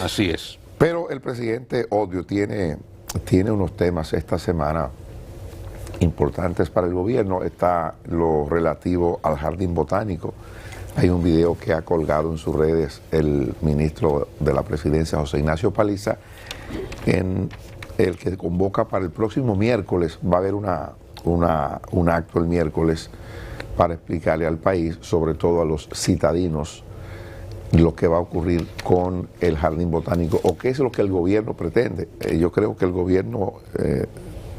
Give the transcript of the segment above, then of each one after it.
Así es. Pero el presidente Odio tiene unos temas esta semana importantes para el gobierno. Está lo relativo al jardín botánico. Hay un video que ha colgado en sus redes el ministro de la Presidencia, José Ignacio Paliza, en el que convoca para el próximo miércoles. Va a haber un acto el miércoles para explicarle al país, sobre todo a los citadinos, lo que va a ocurrir con el jardín botánico o qué es lo que el gobierno pretende. Yo creo que el gobierno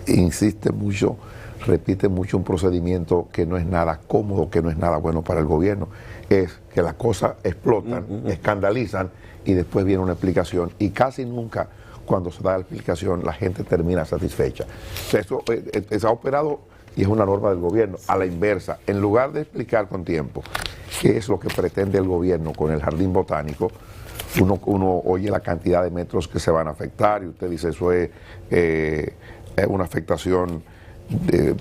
insiste mucho, repite mucho un procedimiento que no es nada cómodo, que no es nada bueno para el gobierno. Es que las cosas explotan, escandalizan y después viene una explicación y casi nunca cuando se da la explicación la gente termina satisfecha. O sea, eso se ha operado y es una norma del gobierno. A la inversa, en lugar de explicar con tiempo qué es lo que pretende el gobierno con el jardín botánico, uno oye la cantidad de metros que se van a afectar y usted dice eso es una afectación de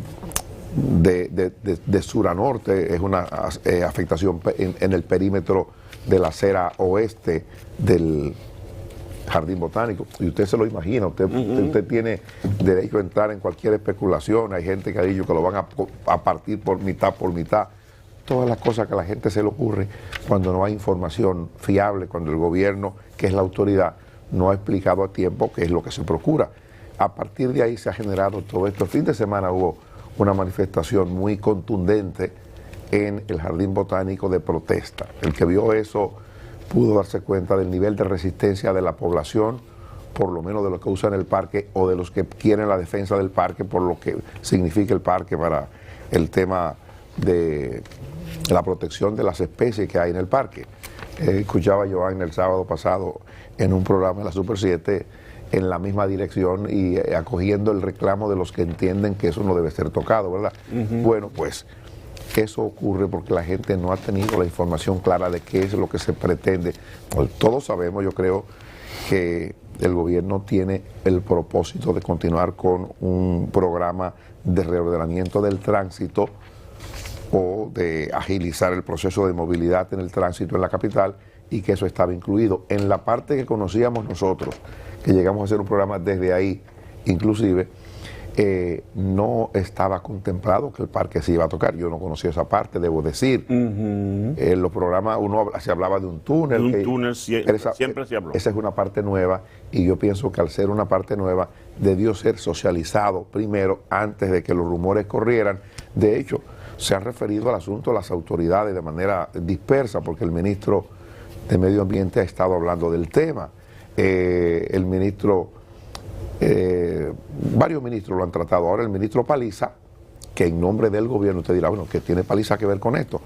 sur a norte, es una afectación en el perímetro de la acera oeste del jardín botánico, y usted se lo imagina, usted tiene derecho a entrar en cualquier especulación. Hay gente que ha dicho que lo van a partir por mitad, todas las cosas que a la gente se le ocurre cuando no hay información fiable, cuando el gobierno, que es la autoridad, no ha explicado a tiempo qué es lo que se procura. A partir de ahí se ha generado todo esto. El fin de semana hubo una manifestación muy contundente en el jardín botánico de protesta. El que vio eso pudo darse cuenta del nivel de resistencia de la población, por lo menos de los que usan el parque o de los que quieren la defensa del parque, por lo que significa el parque para el tema de la protección de las especies que hay en el parque. Escuchaba a Joan el sábado pasado en un programa de la Super 7 en la misma dirección y acogiendo el reclamo de los que entienden que eso no debe ser tocado, ¿verdad? Bueno, pues eso ocurre porque la gente no ha tenido la información clara de qué es lo que se pretende. Pues todos sabemos, yo creo, que el gobierno tiene el propósito de continuar con un programa de reordenamiento del tránsito o de agilizar el proceso de movilidad en el tránsito en la capital, y que eso estaba incluido en la parte que conocíamos nosotros, que llegamos a hacer un programa desde ahí, inclusive. No estaba contemplado que el parque se iba a tocar. Yo no conocía esa parte, debo decir. En los programas se hablaba de un túnel. De un túnel, siempre se habló. Esa es una parte nueva, y yo pienso que al ser una parte nueva debió ser socializado primero antes de que los rumores corrieran. De hecho, se han referido al asunto a las autoridades de manera dispersa, porque el ministro de Medio Ambiente ha estado hablando del tema. El ministro... varios ministros lo han tratado. Ahora el ministro Paliza, que en nombre del gobierno, usted dirá, bueno, ¿qué tiene Paliza que ver con esto?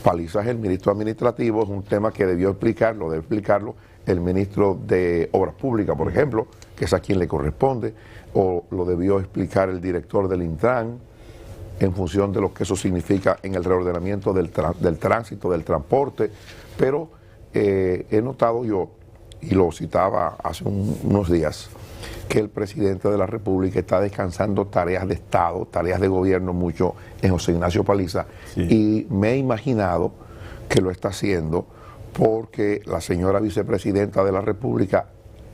Paliza es el ministro administrativo, es un tema que debe explicarlo el ministro de Obras Públicas, por ejemplo, que es a quien le corresponde, o lo debió explicar el director del Intran, en función de lo que eso significa en el reordenamiento del tránsito, del transporte. Pero he notado yo, y lo citaba hace unos días, que el presidente de la República está descansando tareas de Estado, tareas de gobierno mucho en José Ignacio Paliza, y me he imaginado que lo está haciendo porque la señora vicepresidenta de la República,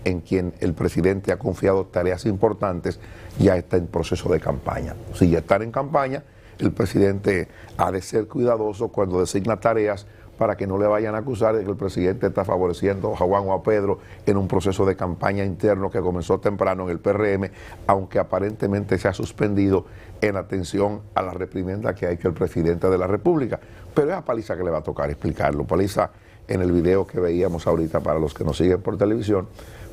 en quien el presidente ha confiado tareas importantes, ya está en proceso de campaña. Si ya están en campaña, el presidente ha de ser cuidadoso cuando designa tareas para que no le vayan a acusar de que el presidente está favoreciendo a Juan o a Pedro en un proceso de campaña interno que comenzó temprano en el PRM, aunque aparentemente se ha suspendido en atención a la reprimenda que ha hecho el presidente de la República. Pero es a Paliza que le va a tocar explicarlo. Paliza, en el video que veíamos ahorita, para los que nos siguen por televisión,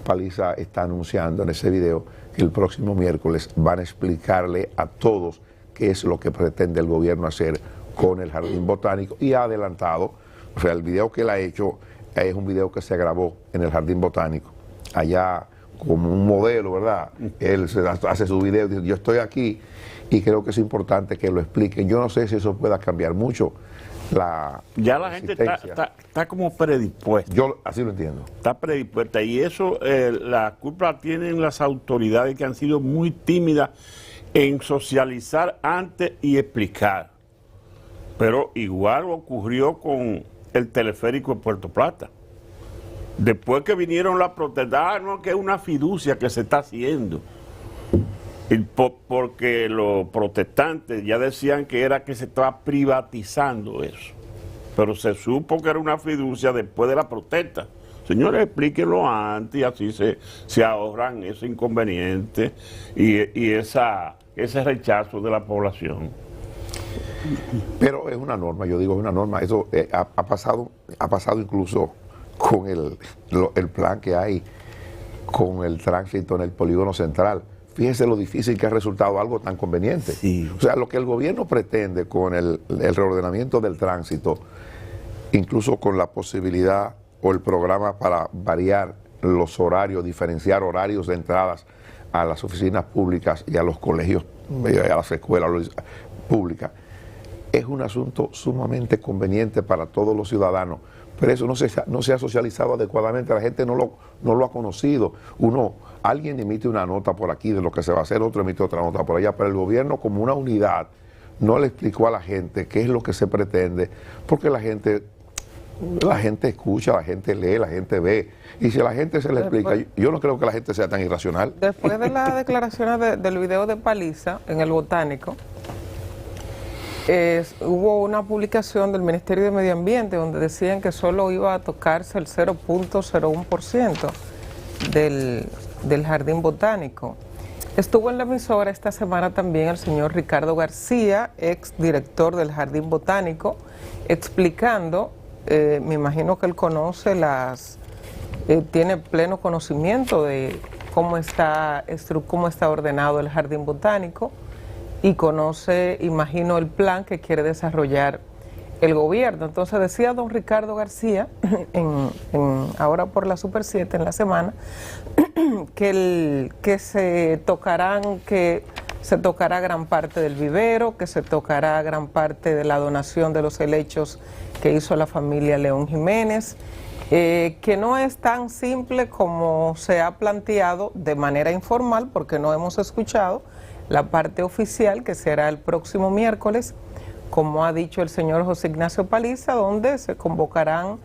Paliza está anunciando en ese video que el próximo miércoles van a explicarle a todos qué es lo que pretende el gobierno hacer con el jardín botánico, y ha adelantado. O sea, el video que él ha hecho es un video que se grabó en el jardín botánico, allá como un modelo, ¿verdad? Él hace su video, dice, yo estoy aquí, y creo que es importante que lo explique. Yo no sé si eso pueda cambiar mucho ya la gente está como predispuesta. Yo así lo entiendo. Está predispuesta, y eso la culpa la tienen las autoridades, que han sido muy tímidas en socializar antes y explicar. Pero igual ocurrió con el teleférico de Puerto Plata. Después que vinieron las protestas, no, que es una fiducia que se está haciendo. Porque los protestantes ya decían que era que se estaba privatizando eso. Pero se supo que era una fiducia después de la protesta. Señores, explíquenlo antes y así se ahorran ese inconveniente y ese rechazo de la población. Pero es una norma, yo digo, es una norma. Eso ha pasado incluso con el plan que hay con el tránsito en el polígono central. Fíjese lo difícil que ha resultado algo tan conveniente. Sí. O sea, lo que el gobierno pretende con el reordenamiento del tránsito, incluso con la posibilidad o el programa para variar los horarios, diferenciar horarios de entradas a las oficinas públicas y a los colegios, a las escuelas públicas, es un asunto sumamente conveniente para todos los ciudadanos, pero eso no se ha socializado adecuadamente, la gente no lo ha conocido. Alguien emite una nota por aquí de lo que se va a hacer, otro emite otra nota por allá, pero el gobierno como una unidad no le explicó a la gente qué es lo que se pretende, porque la gente escucha, la gente lee, la gente ve, y si a la gente se le explica, yo no creo que la gente sea tan irracional. Después de las declaraciones del video de Paliza en el Botánico, hubo una publicación del Ministerio de Medio Ambiente donde decían que solo iba a tocarse el 0.01% del Jardín Botánico. Estuvo en la emisora esta semana también el señor Ricardo García, ex director del Jardín Botánico, explicando, me imagino que él conoce tiene pleno conocimiento de cómo está ordenado el Jardín Botánico y conoce, imagino, el plan que quiere desarrollar el gobierno. Entonces decía don Ricardo García, ahora por la Super 7 en la semana, que se tocará gran parte del vivero, que se tocará gran parte de la donación de los helechos que hizo la familia León Jiménez, que no es tan simple como se ha planteado de manera informal, porque no hemos escuchado la parte oficial, que será el próximo miércoles, como ha dicho el señor José Ignacio Paliza, donde se convocarán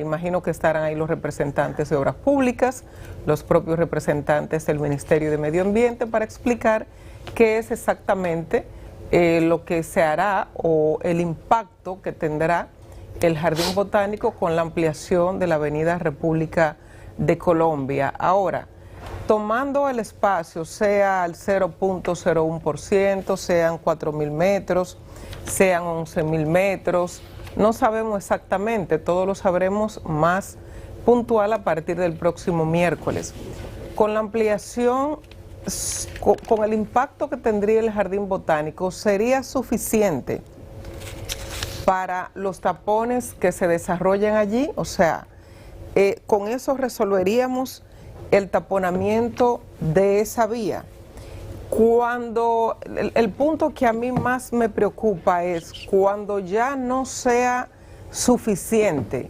imagino que estarán ahí los representantes de Obras Públicas, los propios representantes del Ministerio de Medio Ambiente, para explicar qué es exactamente lo que se hará o el impacto que tendrá el Jardín Botánico con la ampliación de la Avenida República de Colombia. Ahora, tomando el espacio, sea al 0.01%, sean 4.000 metros, sean 11.000 metros, no sabemos exactamente, todo lo sabremos más puntual a partir del próximo miércoles. Con la ampliación, con el impacto que tendría el Jardín Botánico, ¿sería suficiente para los tapones que se desarrollan allí? O sea, con eso resolveríamos el taponamiento de esa vía. Cuando el punto que a mí más me preocupa es cuando ya no sea suficiente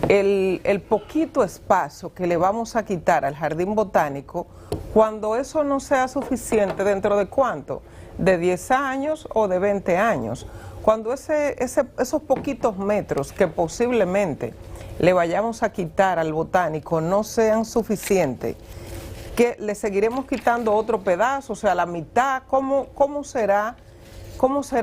el poquito espacio que le vamos a quitar al Jardín Botánico, cuando eso no sea suficiente, ¿dentro de cuánto? ¿De 10 años o de 20 años? Cuando esos poquitos metros que posiblemente le vayamos a quitar al Botánico no sean suficientes, que le seguiremos quitando otro pedazo, o sea, la mitad. ¿Cómo será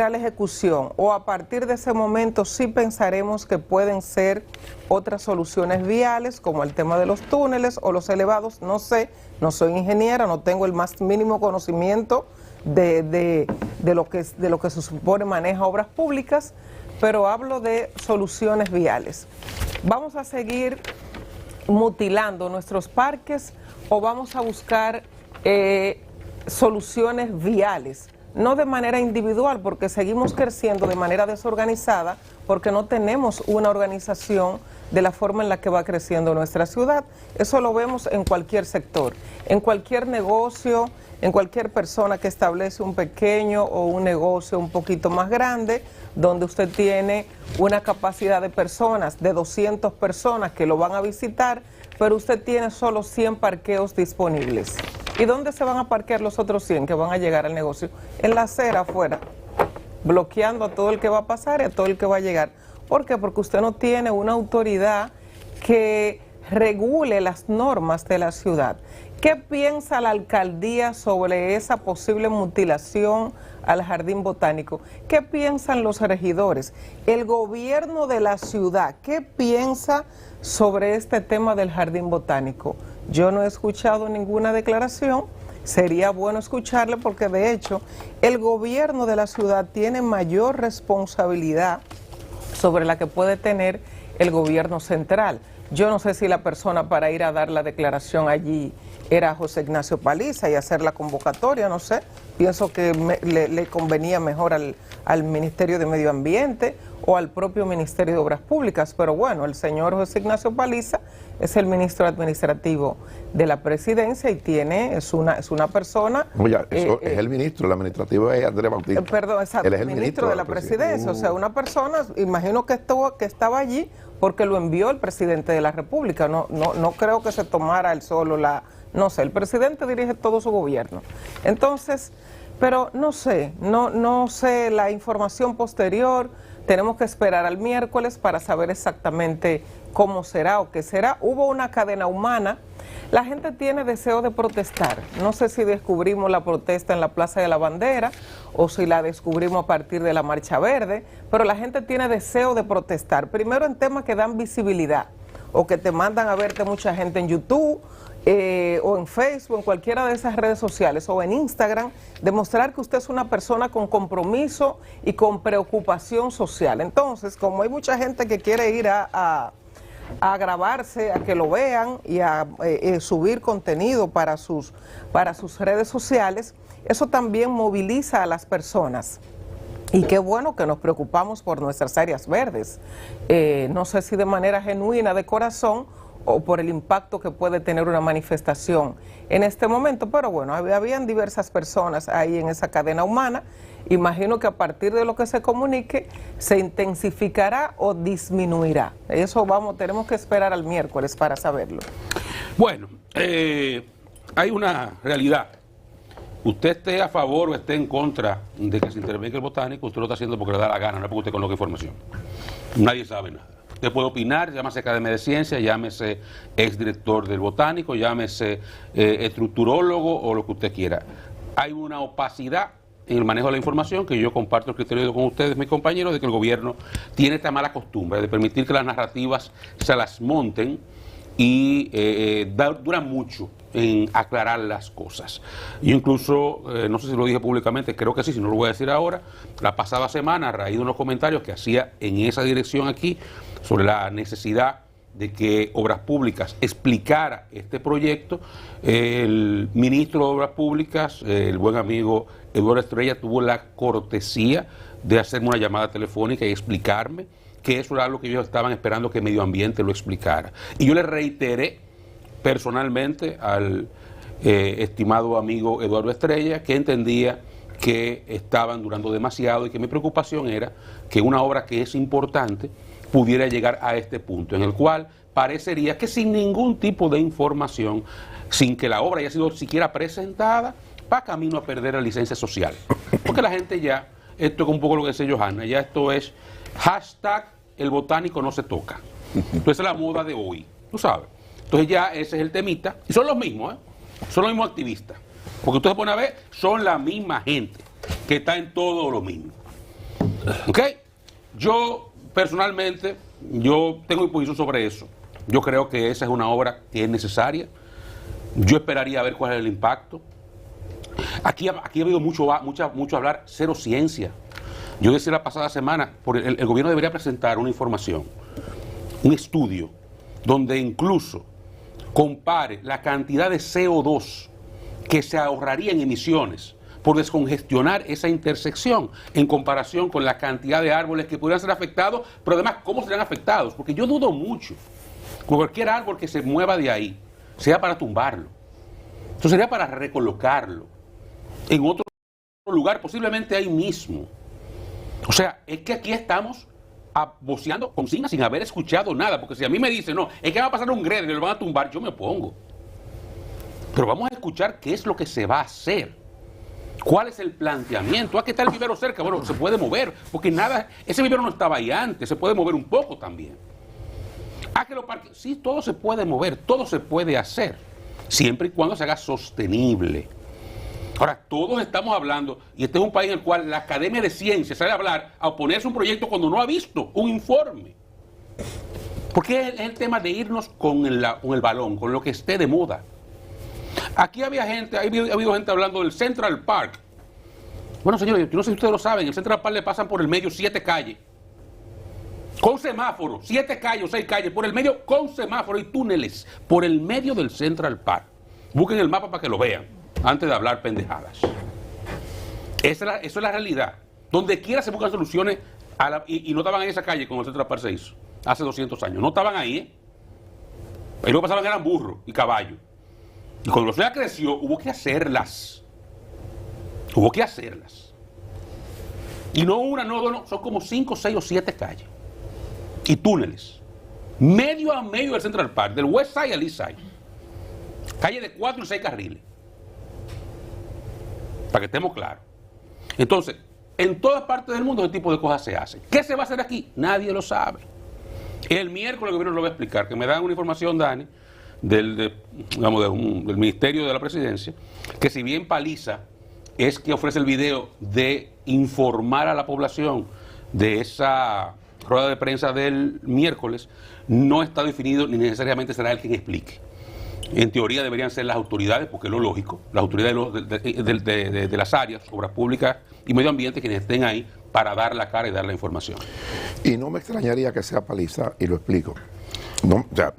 la ejecución? O a partir de ese momento sí pensaremos que pueden ser otras soluciones viales, como el tema de los túneles o los elevados. No sé, no soy ingeniera, no tengo el más mínimo conocimiento de lo que se supone maneja Obras Públicas, pero hablo de soluciones viales. ¿Vamos a seguir mutilando nuestros parques o vamos a buscar soluciones viales? No de manera individual, porque seguimos creciendo de manera desorganizada, porque no tenemos una organización de la forma en la que va creciendo nuestra ciudad. Eso lo vemos en cualquier sector, en cualquier negocio, en cualquier persona que establece un pequeño o un negocio un poquito más grande, donde usted tiene una capacidad de personas, de 200 personas que lo van a visitar, pero usted tiene solo 100 parqueos disponibles. ¿Y dónde se van a parquear los otros 100 que van a llegar al negocio? En la acera afuera, bloqueando a todo el que va a pasar y a todo el que va a llegar. ¿Por qué? Porque usted no tiene una autoridad que regule las normas de la ciudad. ¿Qué piensa la alcaldía sobre esa posible mutilación al jardín botánico? ¿Qué piensan los regidores? El gobierno de la ciudad, ¿qué piensa sobre este tema del jardín botánico? Yo no he escuchado ninguna declaración. Sería bueno escucharle porque de hecho el gobierno de la ciudad tiene mayor responsabilidad sobre la que puede tener el gobierno central. Yo no sé si la persona para ir a dar la declaración allí era José Ignacio Paliza y hacer la convocatoria, no sé. Pienso que le convenía mejor al Ministerio de Medio Ambiente o al propio Ministerio de Obras Públicas, pero bueno, el señor José Ignacio Paliza es el ministro administrativo de la presidencia y es una persona... Oye, eso es el ministro, el administrativo es Andrés Bautista. Perdón, exacto, Él es el ministro de la presidencia, o sea, una persona, imagino que estaba allí porque lo envió el presidente de la República, no creo que se tomara él solo no sé, el presidente dirige todo su gobierno. Entonces, pero no sé la información posterior, tenemos que esperar al miércoles para saber exactamente cómo será o qué será. Hubo una cadena humana, la gente tiene deseo de protestar, no sé si descubrimos la protesta en la Plaza de la Bandera o si la descubrimos a partir de la Marcha Verde, pero la gente tiene deseo de protestar, primero en temas que dan visibilidad o que te mandan a verte mucha gente en YouTube, o en Facebook, en cualquiera de esas redes sociales, o en Instagram, demostrar que usted es una persona con compromiso y con preocupación social. Entonces, como hay mucha gente que quiere ir a grabarse, a que lo vean y a subir contenido para sus redes sociales, eso también moviliza a las personas. Y qué bueno que nos preocupamos por nuestras áreas verdes. No sé si de manera genuina, de corazón, o por el impacto que puede tener una manifestación en este momento, pero bueno, habían diversas personas ahí en esa cadena humana. Imagino que a partir de lo que se comunique, se intensificará o disminuirá. Eso tenemos que esperar al miércoles para saberlo. Bueno, hay una realidad. Usted esté a favor o esté en contra de que se intervenga el botánico, usted lo está haciendo porque le da la gana, no es porque usted coloque información. Nadie sabe nada. Usted puede opinar, llámese Academia de Ciencias, llámese exdirector del botánico, llámese estructurólogo o lo que usted quiera. Hay una opacidad en el manejo de la información que yo comparto el criterio con ustedes, mis compañeros, de que el gobierno tiene esta mala costumbre de permitir que las narrativas se las monten y duran mucho en aclarar las cosas. Yo incluso, no sé si lo dije públicamente, creo que sí, si no lo voy a decir ahora, la pasada semana, a raíz de unos comentarios que hacía en esa dirección aquí, sobre la necesidad de que Obras Públicas explicara este proyecto, el ministro de Obras Públicas, el buen amigo Eduardo Estrella, tuvo la cortesía de hacerme una llamada telefónica y explicarme que eso era algo que ellos estaban esperando que Medio Ambiente lo explicara. Y yo le reiteré personalmente al estimado amigo Eduardo Estrella que entendía que estaban durando demasiado y que mi preocupación era que una obra que es importante pudiera llegar a este punto, en el cual parecería que sin ningún tipo de información, sin que la obra haya sido siquiera presentada, va camino a perder la licencia social. Porque la gente ya, esto es un poco lo que dice Johanna, ya esto es hashtag el botánico no se toca. Entonces es la moda de hoy, tú sabes. Entonces ya ese es el temita. Y son los mismos, son los mismos activistas. Porque usted se pone a ver, son la misma gente que está en todo lo mismo. ¿Ok? Yo, personalmente, yo tengo mi posición sobre eso. Yo creo que esa es una obra que es necesaria. Yo esperaría ver cuál es el impacto. Aquí ha habido mucho hablar, cero ciencia. Yo decía la pasada semana, el gobierno debería presentar una información, un estudio, donde incluso compare la cantidad de CO2 que se ahorraría en emisiones por descongestionar esa intersección en comparación con la cantidad de árboles que pudieran ser afectados, pero además cómo serían afectados, porque yo dudo mucho que cualquier árbol que se mueva de ahí sea para tumbarlo, eso sería para recolocarlo en otro lugar, posiblemente ahí mismo. O sea, es que aquí estamos voceando consignas sin haber escuchado nada, porque si a mí me dicen, no, es que va a pasar un grede y lo van a tumbar, yo me opongo. Pero vamos a escuchar qué es lo que se va a hacer. ¿Cuál es el planteamiento? ¿A qué está el vivero cerca? Bueno, se puede mover, porque ese vivero no estaba ahí antes, se puede mover un poco también. que los parques, sí, todo se puede mover, todo se puede hacer, siempre y cuando se haga sostenible. Ahora, todos estamos hablando, y este es un país en el cual la Academia de Ciencias sale a hablar, a oponerse a un proyecto cuando no ha visto un informe. Porque es el tema de irnos con el balón, con lo que esté de moda. Aquí había gente, ha habido gente hablando del Central Park. Bueno, señores, yo no sé si ustedes lo saben, el Central Park le pasan por el medio 7 calles. Con semáforo, 7 calles o 6 calles, por el medio con semáforo y túneles, por el medio del Central Park. Busquen el mapa para que lo vean, antes de hablar pendejadas. Eso es la realidad. Donde quiera se buscan soluciones, y no estaban en esa calle cuando el Central Park se hizo, hace 200 años. No estaban ahí, ¿eh? Ahí lo que pasaban eran burros y caballos. Y cuando la ciudad creció, hubo que hacerlas. Hubo que hacerlas. Y no una, no dos, no, son como 5, 6 o 7 calles. Y túneles. Medio a medio del Central Park, del West Side al East Side. Calle de 4 y 6 carriles. Para que estemos claros. Entonces, en todas partes del mundo ese tipo de cosas se hacen. ¿Qué se va a hacer aquí? Nadie lo sabe. El miércoles el gobierno lo va a explicar, que me dan una información, Dani, del Ministerio de la Presidencia, que si bien Paliza es que ofrece el video de informar a la población de esa rueda de prensa del miércoles, no está definido ni necesariamente será él quien explique. En teoría deberían ser las autoridades, porque es lo lógico, las autoridades de las áreas, obras públicas y medio ambiente, quienes estén ahí para dar la cara y dar la información. Y no me extrañaría que sea Paliza, y lo explico. No, o sea,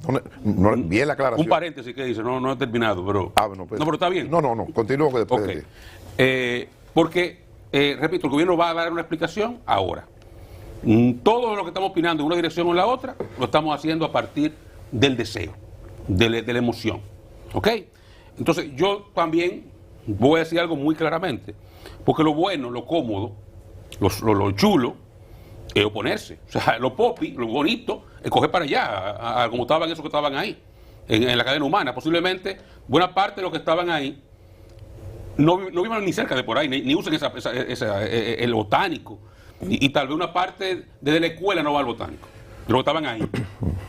no bien la aclaración. Un paréntesis que dice, no he terminado, pero... Bueno, pues, no, pero está bien. No, continúo después Okay. de ti. Porque, repito, el gobierno va a dar una explicación ahora. Todo lo que estamos opinando en una dirección o en la otra, lo estamos haciendo a partir del deseo, de la emoción. ¿Ok? Entonces, yo también voy a decir algo muy claramente. Porque lo bueno, lo cómodo, lo chulo, es oponerse. O sea, lo popi, lo bonito, es coger para allá, a como estaban esos que estaban ahí, en la cadena humana. Posiblemente, buena parte de los que estaban ahí no vivan ni cerca de por ahí, ni usen el botánico. Y tal vez una parte desde la escuela no va al botánico, de los que estaban ahí.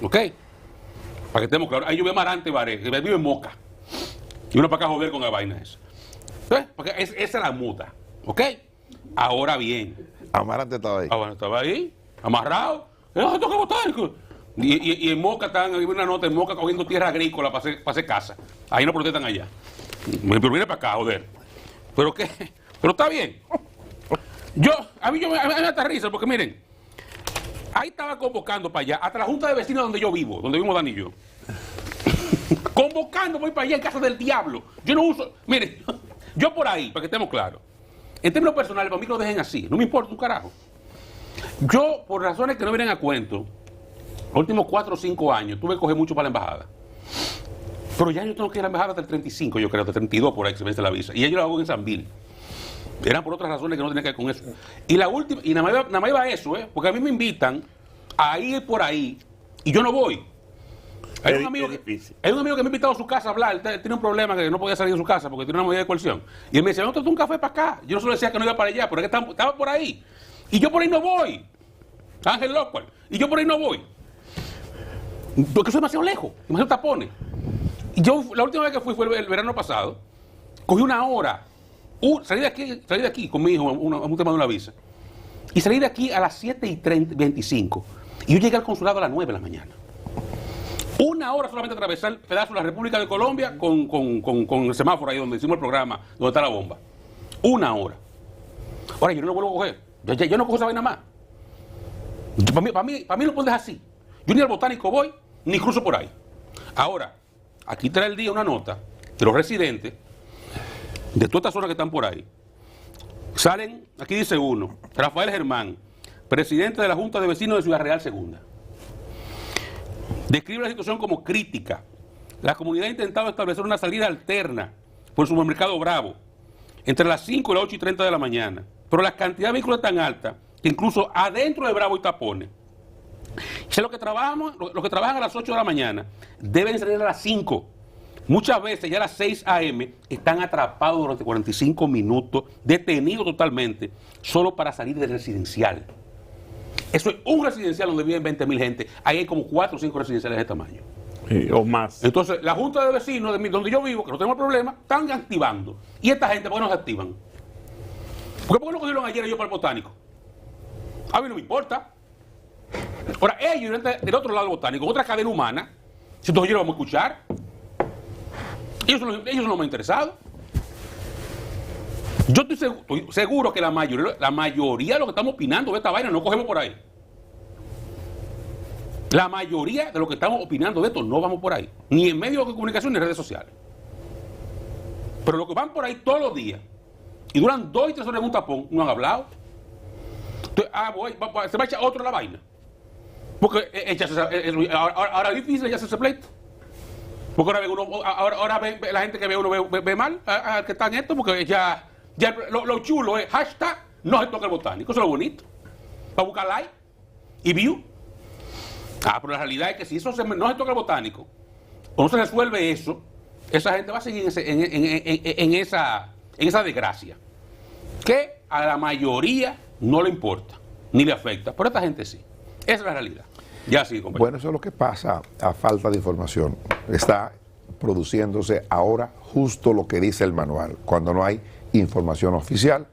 ¿Ok? Para que estemos claros. Ahí yo veo Amarante Baré, que vive en Moca. Y uno para acá joder con la vaina esa. Porque esa es la muta. ¿Ok? Ahora bien. Amarante estaba ahí. Bueno, estaba ahí, amarrado. Toca botánico. Y en Moca están, hay una nota en Moca cogiendo tierra agrícola para hacer casa. Ahí no protestan allá. Pero viene para acá, joder. ¿Pero qué? Pero está bien. A mí me da risa, porque miren, ahí estaba convocando para allá, hasta la junta de vecinos donde yo vivo, donde vivimos Dani y yo. Convocando, voy para allá en casa del diablo. Yo no uso, miren, yo por ahí, para que estemos claros. En términos personales, para mí que lo dejen así, no me importa un carajo. Yo, por razones que no vienen a cuento, los últimos 4 o 5 años, tuve que coger mucho para la embajada. Pero ya yo tengo que ir a la embajada hasta el 35, yo creo, hasta el 32 por ahí que se vence la visa. Y ya yo lo hago en San Bill. Eran por otras razones que no tenían que ver con eso. Y la última, y nada más iba a eso, porque a mí me invitan a ir por ahí y yo no voy. Hay un amigo que me ha invitado a su casa a hablar. Él tiene un problema que no podía salir de su casa porque tiene una medida de coerción. Y él me decía, no, tráete un café para acá. Yo no solo decía que no iba para allá, pero es que estaba por ahí. Y yo por ahí no voy. Ángel López. Y yo por ahí no voy. Porque soy demasiado lejos, demasiado tapones. Y yo, la última vez que fui fue el verano pasado. Cogí una hora. Salí de aquí con mi hijo, un tema de una visa. Y salí de aquí a las 7:25. Y yo llegué al consulado a las 9 de la mañana. Una hora solamente atravesar el pedazo de la República de Colombia con el semáforo ahí donde hicimos el programa, donde está la bomba. Una hora. Ahora yo no lo vuelvo a coger. Yo no cojo esa vaina más. Para mí lo puedes dejar así. Yo ni al botánico voy, ni cruzo por ahí. Ahora, aquí trae el día una nota de los residentes de todas estas zonas que están por ahí. Salen, aquí dice uno, Rafael Germán, presidente de la Junta de Vecinos de Ciudad Real Segunda. Describe la situación como crítica. La comunidad ha intentado establecer una salida alterna por el supermercado Bravo entre las 5 y las 8:30 de la mañana. Pero la cantidad de vehículos es tan alta que incluso adentro de Bravo hay tapones. Si los que trabajan a las 8 de la mañana deben salir a las 5. Muchas veces ya a las 6 a.m. están atrapados durante 45 minutos, detenidos totalmente, solo para salir del residencial. Eso es un residencial donde viven 20.000 gente. Ahí hay como 4 o 5 residenciales de ese tamaño. O más. Entonces, la junta de vecinos donde yo vivo, que no tenemos problema, están activando. ¿Y esta gente por qué no se activan? ¿Por qué no cogieron ayer ellos para el botánico? A mí no me importa. Ahora, ellos del otro lado del botánico, otra cadena humana, si entonces ellos lo vamos a escuchar. Ellos son los más interesados. Yo estoy seguro que la mayoría de lo que estamos opinando de esta vaina no cogemos por ahí. La mayoría de lo que estamos opinando de esto no vamos por ahí. Ni en medios de comunicación ni en redes sociales. Pero los que van por ahí todos los días y duran 2 y 3 horas en un tapón, no han hablado. Entonces, se va a echar otro la vaina. Porque ahora es difícil echarse ese pleito. Porque ahora ve la gente que ve uno ve mal al que está en esto, porque ya lo chulo es hashtag no se toca el botánico. Eso es lo bonito. Para buscar like y view. Pero la realidad es que si eso no se toca el botánico, o no se resuelve eso, esa gente va a seguir en esa desgracia. Que a la mayoría no le importa, ni le afecta, pero a esta gente sí. Esa es la realidad. Ya sí, compañero. Bueno, eso es lo que pasa a falta de información. Está produciéndose ahora justo lo que dice el manual. Cuando no hay información oficial,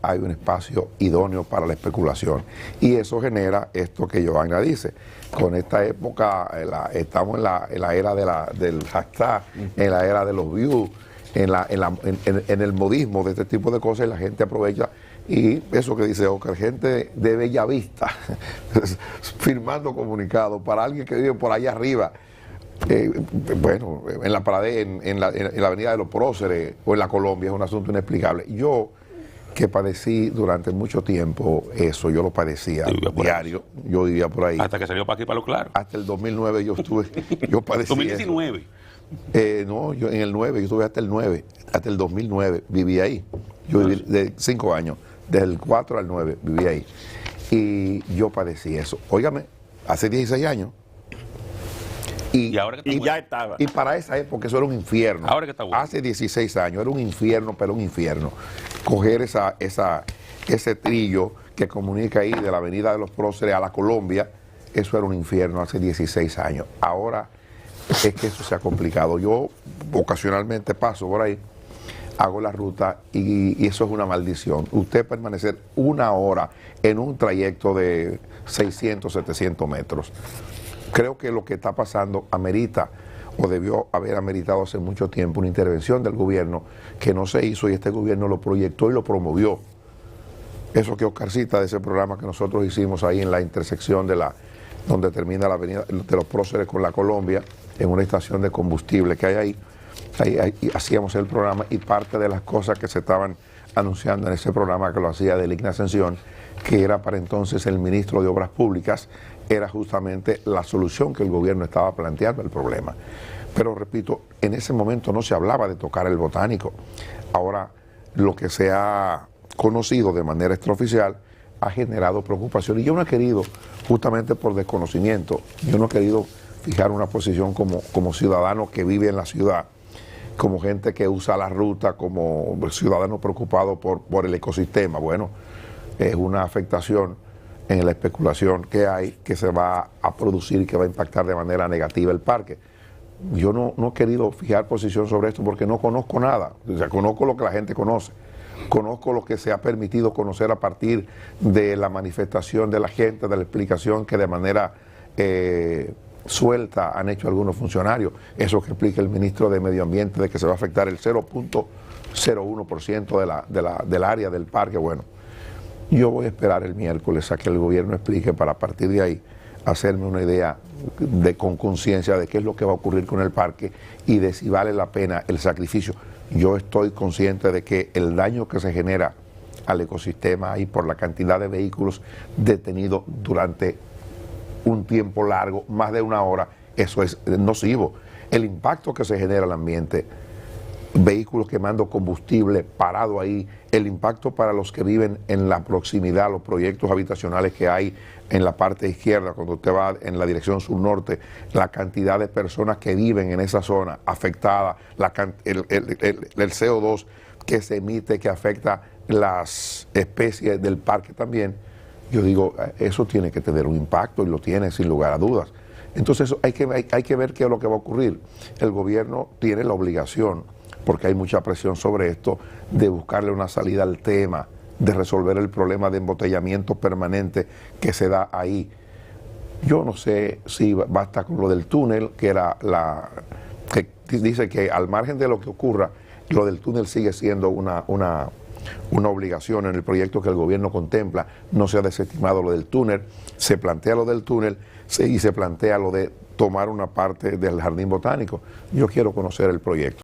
hay un espacio idóneo para la especulación. Y eso genera esto que Johanna dice. Con esta época, estamos en la era del hashtag, en la era de los views, en el modismo de este tipo de cosas, y la gente aprovecha. Y eso que dice Oscar, gente de bella vista, firmando comunicados para alguien que vive por allá arriba. Bueno, en la Pradé, en la avenida de los Próceres o en la Colombia, es un asunto inexplicable. Yo, que padecí durante mucho tiempo eso, yo lo padecía diario, yo vivía por ahí. Hasta que salió para aquí, para lo claro. Hasta el 2009 yo padecí 2019. No, yo en el 9, yo estuve hasta el 9, hasta el 2009 viví ahí. Yo viví de 5 años, desde el 4 al 9 viví ahí. Y yo padecí eso. Óigame, hace 16 años. Y ahora que ya estaba. Y para esa época eso era un infierno. Ahora que está bueno. Hace 16 años era un infierno, pero un infierno. Coger ese trillo que comunica ahí de la avenida de los Próceres a la Colombia, eso era un infierno hace 16 años. Ahora es que eso se ha complicado. Yo ocasionalmente paso por ahí, hago la ruta y eso es una maldición. Usted permanecer 1 hora en un trayecto de 600, 700 metros. Creo que lo que está pasando amerita o debió haber ameritado hace mucho tiempo una intervención del gobierno que no se hizo y este gobierno lo proyectó y lo promovió. Eso que Oscar cita de ese programa que nosotros hicimos ahí en la intersección donde termina la avenida de los Próceres con la Colombia, en una estación de combustible que hay ahí hacíamos el programa y parte de las cosas que se estaban anunciando en ese programa que lo hacía Deligna Ascensión, que era para entonces el ministro de Obras Públicas, era justamente la solución que el gobierno estaba planteando al problema. Pero repito, en ese momento no se hablaba de tocar el botánico. Ahora lo que se ha conocido de manera extraoficial ha generado preocupación y yo no he querido, justamente por desconocimiento, yo no he querido fijar una posición como ciudadano que vive en la ciudad, como gente que usa la ruta, como ciudadano preocupado por el ecosistema. Bueno, es una afectación en la especulación que hay, que se va a producir y que va a impactar de manera negativa el parque. Yo no he querido fijar posición sobre esto porque no conozco nada. O sea, conozco lo que la gente conoce. Conozco lo que se ha permitido conocer a partir de la manifestación de la gente, de la explicación que de manera suelta han hecho algunos funcionarios. Eso que explica el ministro de Medio Ambiente de que se va a afectar el 0.01% del área del parque. Bueno, yo voy a esperar el miércoles a que el gobierno explique para a partir de ahí hacerme una idea con conciencia de qué es lo que va a ocurrir con el parque y de si vale la pena el sacrificio. Yo estoy consciente de que el daño que se genera al ecosistema ahí por la cantidad de vehículos detenidos durante un tiempo largo, más de 1 hora, eso es nocivo. El impacto que se genera al ambiente, vehículos quemando combustible parado ahí, el impacto para los que viven en la proximidad, los proyectos habitacionales que hay en la parte izquierda, cuando usted va en la dirección sur-norte, la cantidad de personas que viven en esa zona afectada, el CO2 que se emite, que afecta las especies del parque también. yo digo, eso tiene que tener un impacto y lo tiene sin lugar a dudas. Entonces hay que ver qué es lo que va a ocurrir. El gobierno tiene la obligación, porque hay mucha presión sobre esto, de buscarle una salida al tema, de resolver el problema de embotellamiento permanente que se da ahí. Yo no sé si basta con lo del túnel, que dice que al margen de lo que ocurra, lo del túnel sigue siendo una obligación en el proyecto que el gobierno contempla. No se ha desestimado lo del túnel, se plantea lo del túnel y se plantea lo de tomar una parte del jardín botánico. Yo quiero conocer el proyecto.